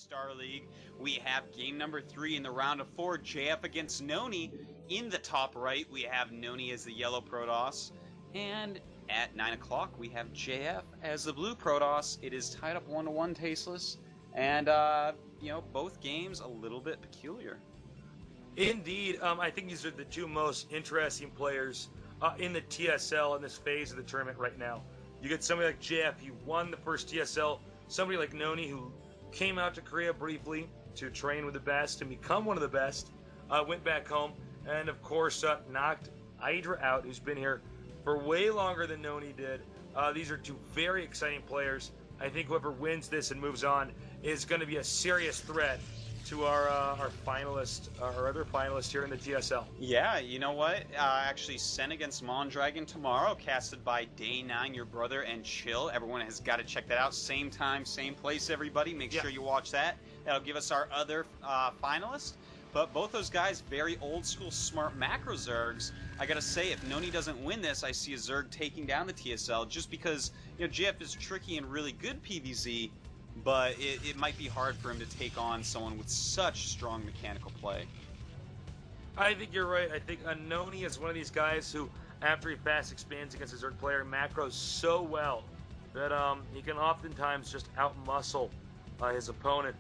Star League. We have game number 3 in the round of 4, JF against NonY. In the top right, we have NonY as the yellow Protoss. And at 9 o'clock, we have JF as the blue Protoss. It is tied up 1-1, Tasteless. And, both games a little bit peculiar. Indeed. I think these are the two most interesting players in the TSL in this phase of the tournament right now. You get somebody like JF, he won the first TSL. Somebody like NonY, who came out to Korea briefly to train with the best and become one of the best, went back home, and of course knocked Hydra out, who's been here for way longer than NonY did. These are two very exciting players. I think whoever wins this and moves on is going to be a serious threat to our finalist, our other finalist here in the TSL. Yeah, you know what? Actually, Sen against Mondragon tomorrow, casted by Day9, your brother, and Chill. Everyone has got to check that out. Same time, same place, everybody. Make sure you watch that. That'll give us our other finalist. But both those guys, very old school, smart macro Zergs. I gotta say, if NonY doesn't win this, I see a Zerg taking down the TSL just because, JF is tricky and really good PvZ. But it might be hard for him to take on someone with such strong mechanical play. I think you're right. I think NonY is one of these guys who, after he fast expands against a Zerg player, macros so well that he can oftentimes just outmuscle his opponent.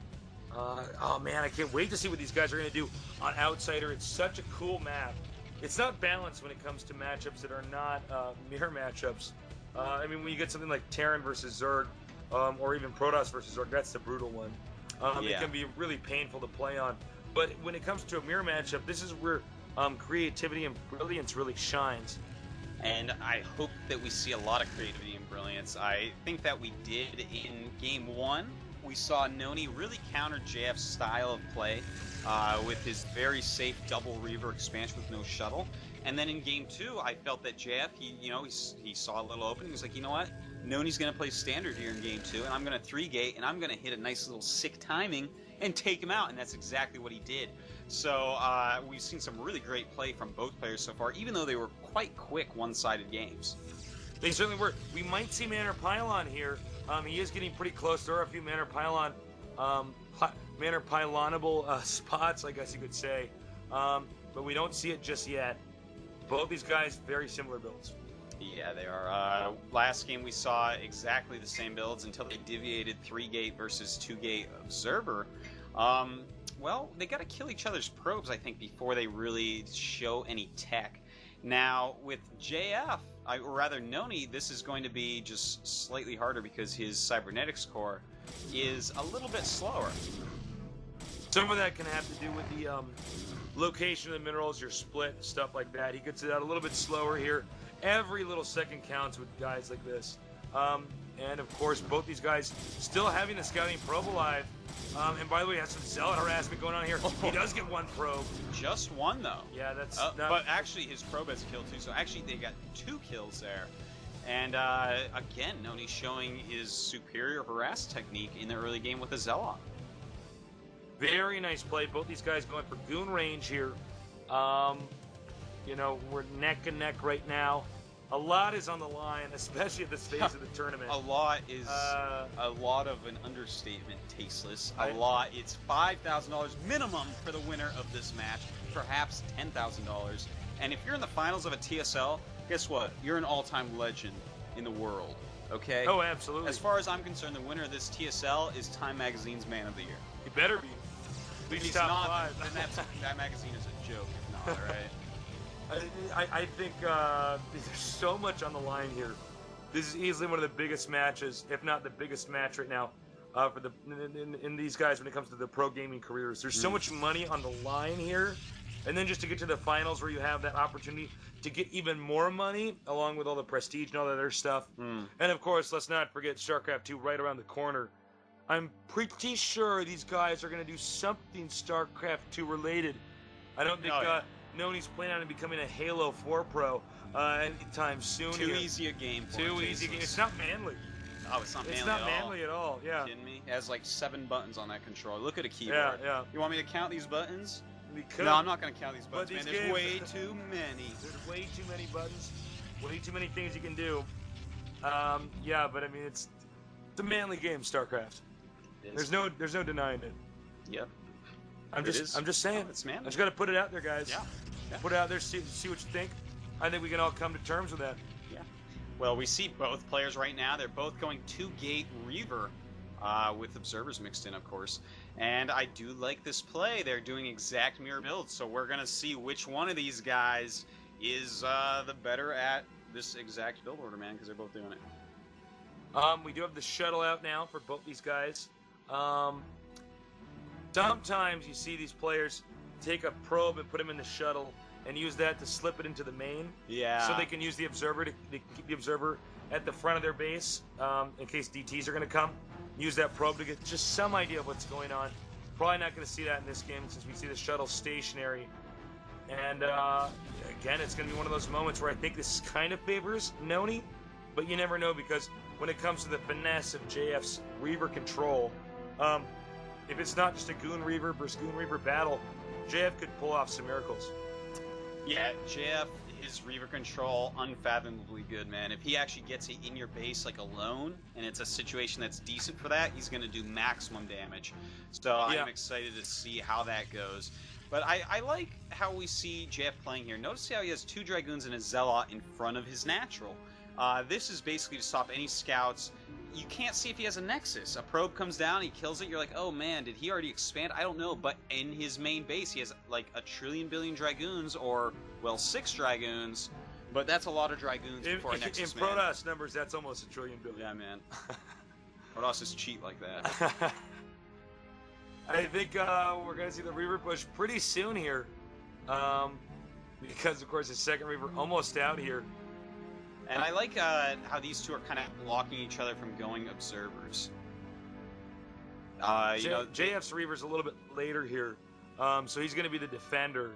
Oh man, I can't wait to see what these guys are going to do on Outsider. It's such a cool map. It's not balanced when it comes to matchups that are not mirror matchups. When you get something like Terran versus Zerg, or even Protoss versus Zerg, that's the brutal one. It can be really painful to play on. But when it comes to a mirror matchup, this is where creativity and brilliance really shines. And I hope that we see a lot of creativity and brilliance. I think that we did in Game 1. We saw NonY really counter JF's style of play with his very safe double Reaver expansion with no shuttle. And then in Game 2, I felt that JF, he saw a little opening. He's like, you know what? NonY's going to play standard here in Game 2, and I'm going to 3-gate, and I'm going to hit a nice little sick timing and take him out, and that's exactly what he did. So we've seen some really great play from both players so far, even though they were quite quick one-sided games. They certainly were. We might see Manor Pylon here. He is getting pretty close. There are a few Manor Pylon, Manor Pylonable spots, I guess you could say. But we don't see it just yet. Both these guys, very similar builds. Yeah, they are. Last game we saw exactly the same builds until they deviated 3-gate versus 2-gate Observer. Well, they got to kill each other's probes, I think, before they really show any tech. Now, with JF, or rather NonY, this is going to be just slightly harder because his cybernetics core is a little bit slower. Some of that can have to do with the location of the minerals, your split, stuff like that. He gets it out a little bit slower here. Every little second counts with guys like this. And of course, both these guys still having the scouting probe alive. And by the way, has some Zealot harassment going on here. He does get one probe. Just one, though. Yeah, that's... but actually, his probe has killed, too. So actually, they got 2 kills there. And again, NonY showing his superior harass technique in the early game with a Zealot. Very nice play. Both these guys going for goon range here. We're neck and neck right now. A lot is on the line, especially at this phase of the tournament. A lot is a lot of an understatement, Tasteless. It's $5,000 minimum for the winner of this match, perhaps $10,000. And if you're in the finals of a TSL, guess what? You're an all-time legend in the world, okay? Oh, absolutely. As far as I'm concerned, the winner of this TSL is Time Magazine's Man of the Year. He better be. If he's not, then that magazine is a joke, if not, right? I think there's so much on the line here. This is easily one of the biggest matches, if not the biggest match right now, for in these guys when it comes to the pro gaming careers. There's so much money on the line here, and then just to get to the finals where you have that opportunity to get even more money, along with all the prestige and all that other stuff. And of course, let's not forget StarCraft 2 right around the corner. I'm pretty sure these guys are going to do something StarCraft 2 related. I don't think NonY's planning on becoming a Halo 4 pro anytime soon. Too easy a game for him. Too easy a game. It's not manly. Oh, it's not manly at all. It's not manly at all, yeah. Are you kidding me? It has like 7 buttons on that controller. Look at a keyboard. Yeah. You want me to count these buttons? We could. No, I'm not going to count these buttons, man. There's way too many. There's way too many buttons. Way too many things you can do. But I mean, it's a manly game, StarCraft. There's no denying it. Yep. I'm just saying. Oh, it's man. I just got to put it out there, guys. Yeah. Put it out there, see what you think. I think we can all come to terms with that. Yeah. Well, we see both players right now. They're both going 2-gate Reaver, with observers mixed in, of course. And I do like this play. They're doing exact mirror builds, so we're gonna see which one of these guys is the better at this exact build order, man, because they're both doing it. We do have the shuttle out now for both these guys. Sometimes you see these players take a probe and put them in the shuttle and use that to slip it into the main. Yeah. So they can use the observer to keep the observer at the front of their base in case DTs are going to come. Use that probe to get just some idea of what's going on. Probably not going to see that in this game since we see the shuttle stationary. And again, it's going to be one of those moments where I think this kind of favors NonY, but you never know because when it comes to the finesse of JF's Reaver control, if it's not just a Goon Reaver versus Goon Reaver battle, JF could pull off some miracles. Yeah, JF, his Reaver control, unfathomably good, man. If he actually gets it in your base, like, alone, and it's a situation that's decent for that, he's going to do maximum damage. So I'm excited to see how that goes. But I like how we see JF playing here. Notice how he has 2 Dragoons and a Zealot in front of his natural. This is basically to stop any scouts. You can't see if he has a Nexus. A probe comes down, he kills it, you're like, oh man, did he already expand? I don't know, but in his main base, he has like 1 trillion billion Dragoons, or, well, 6 Dragoons, but that's a lot of Dragoons before a Nexus, in Protoss numbers, that's almost 1 trillion billion. Yeah, man. Protoss is cheat like that. I think we're going to see the Reaver push pretty soon here, because, of course, the second Reaver almost out here. And I like how these two are kind of blocking each other from going observers. JF's Reaver's a little bit later here, so he's going to be the defender.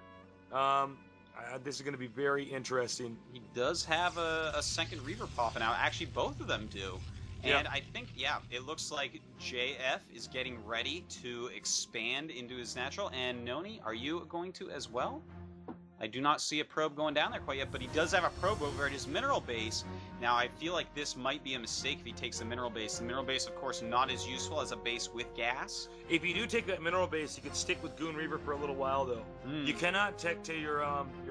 This is going to be very interesting. He does have a second Reaver popping out. Actually, both of them do. And I think, it looks like JF is getting ready to expand into his natural. And NonY, are you going to as well? I do not see a probe going down there quite yet, but he does have a probe over at his mineral base. Now, I feel like this might be a mistake if he takes the mineral base. The mineral base, of course, not as useful as a base with gas. If you do take that mineral base, you could stick with Goon Reaver for a little while, though. You cannot tech to your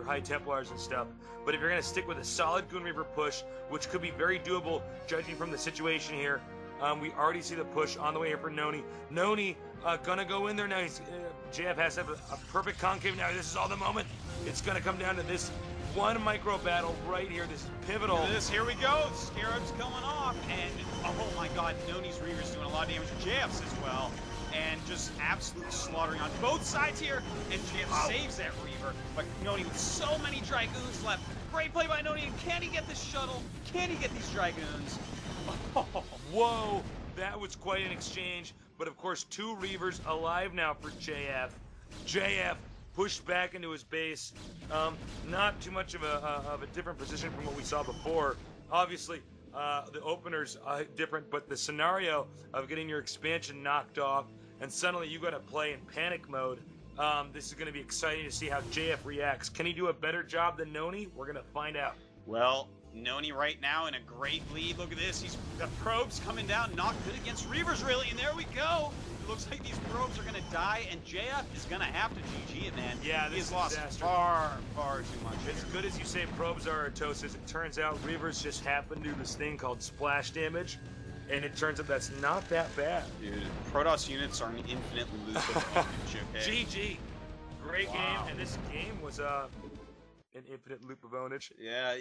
High Templars and stuff. But if you're going to stick with a solid Goon Reaver push, which could be very doable, judging from the situation here, we already see the push on the way here for NonY. NonY gonna go in there now. JF has to have a perfect concave now. This is all the moment. It's gonna come down to this one micro battle right here. This is pivotal. Here we go. Scarab's going off, and oh my God, NonY's Reaver's doing a lot of damage to JF's as well, and just absolute slaughtering on both sides here. And JF saves that Reaver, but NonY with so many Dragoons left. Great play by NonY. Can he get this shuttle? Can he get these Dragoons? Whoa, that was quite an exchange. But of course, 2 Reavers alive now for JF. JF pushed back into his base. Not too much of a different position from what we saw before. Obviously, the opener's different, but the scenario of getting your expansion knocked off and suddenly you got to play in panic mode. This is going to be exciting to see how JF reacts. Can he do a better job than NonY? We're going to find out. Well, NonY right now in a great lead. Look at this. The probes coming down. Not good against Reavers, really. And there we go. It looks like these probes are going to die, and JF is going to have to GG it, man. Yeah, this is lost disaster. far too much. As good as you say probes are Artosis, it turns out Reavers just happen to do this thing called splash damage, and it turns out that's not that bad. Dude, Protoss units are an infinite loop of damage, okay? GG. Great game, and this game was an infinite loop of ownage. Yeah,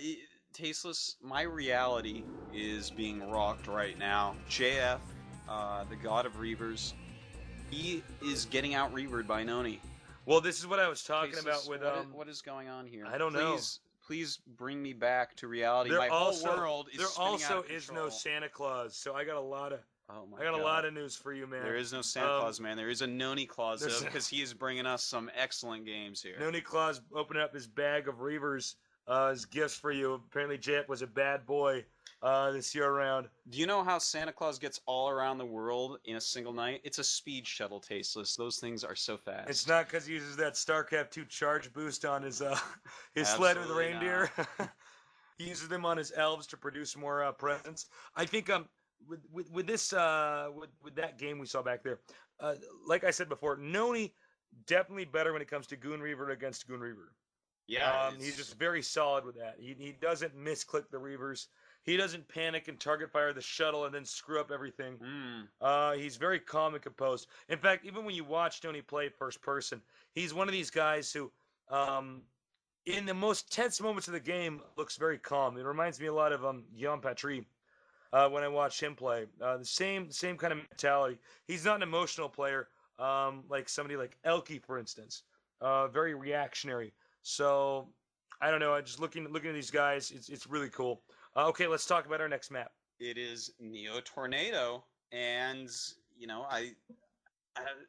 Tasteless, my reality is being rocked right now. JF, the god of Reavers, he is getting out Reavered by NonY. Well, this is what I was talking Tasteless, about with what is going on here? I don't know. Please bring me back to reality. My whole world is there spinning also out of is control. no Santa Claus, so I got a lot of a lot of news for you, man. There is no Santa Claus, man. There is a NonY Claus, though, because he is bringing us some excellent games here. NonY Claus opening up his bag of Reavers as gifts for you. Apparently, JF was a bad boy this year around. Do you know how Santa Claus gets all around the world in a single night? It's a speed shuttle, Tasteless. Those things are so fast. It's not because he uses that StarCraft 2 charge boost on his sled with the reindeer. He uses them on his elves to produce more presents. I think with this with that game we saw back there, uh, like I said before, NonY definitely better when it comes to Goon Reaver against Goon Reaver. Yeah, He's it's just very solid with that. He doesn't misclick the Reavers. He doesn't panic and target fire the shuttle and then screw up everything. He's very calm and composed. In fact, even when you watch NonY play first person, he's one of these guys who, in the most tense moments of the game, looks very calm. It reminds me a lot of Guillaume Patry when I watch him play. The same kind of mentality. He's not an emotional player like somebody like Elke, for instance. Very reactionary. So I don't know. I just looking at these guys. It's really cool. Okay, let's talk about our next map. it is Neo Tornado, and you know I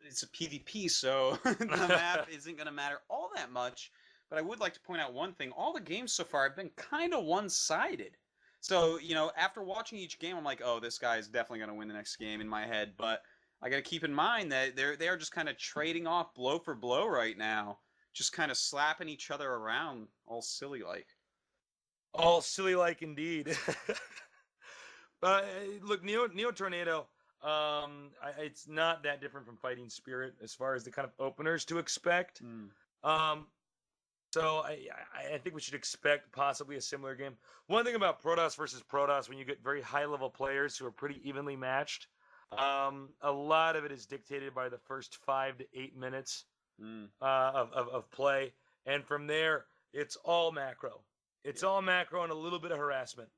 it's a PvP, so the map isn't going to matter all that much. But I would like to point out one thing: all the games so far have been kind of one-sided. So after watching each game, I'm like, oh, this guy is definitely going to win the next game in my head. But I got to keep in mind that they are just kind of trading off blow for blow right now, just kind of slapping each other around, all silly like. All silly like indeed. But look, Neo Tornado. It's not that different from Fighting Spirit as far as the kind of openers to expect. Mm. Um, So I think we should expect possibly a similar game. One thing about Protoss versus Protoss, when you get very high level players who are pretty evenly matched, a lot of it is dictated by the first 5 to 8 minutes of play, and from there it's all macro. It's all macro and a little bit of harassment.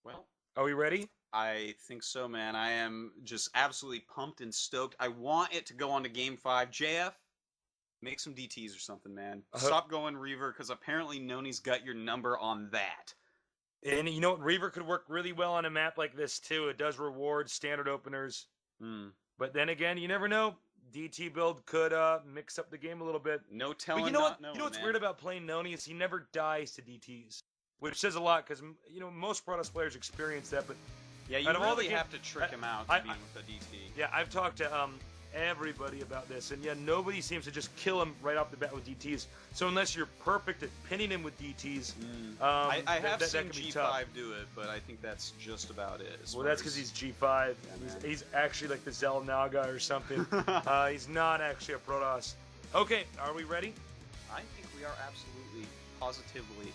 Well, Are we ready? I think so, man. I am just absolutely pumped and stoked. I want it to go on to Game 5. JF, make some DTs or something, man. Stop going Reaver, because apparently NonY's got your number on that. And you know what? Reaver could work really well on a map like this, too. It does reward standard openers. But then again, you never know. DT build could mix up the game a little bit. No telling. But you know what? Knowing, you know what's man. weird about playing NonY is he never dies to DTs, which says a lot because most Protoss players experience that. But yeah, you really have to trick him out to be with the DT. Yeah, I've talked to everybody about this, and yeah, nobody seems to just kill him right off the bat with DTs. So unless you're perfect at pinning him with DTs, I have seen that can be G5 tough. do it, but I think that's just about it. Well, that's because he's G5. He's actually like the Zel Naga or something. He's not actually a Protoss. Okay, are we ready? I think we are absolutely, positively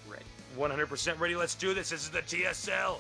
ready. 100% ready. Let's do this. This is the TSL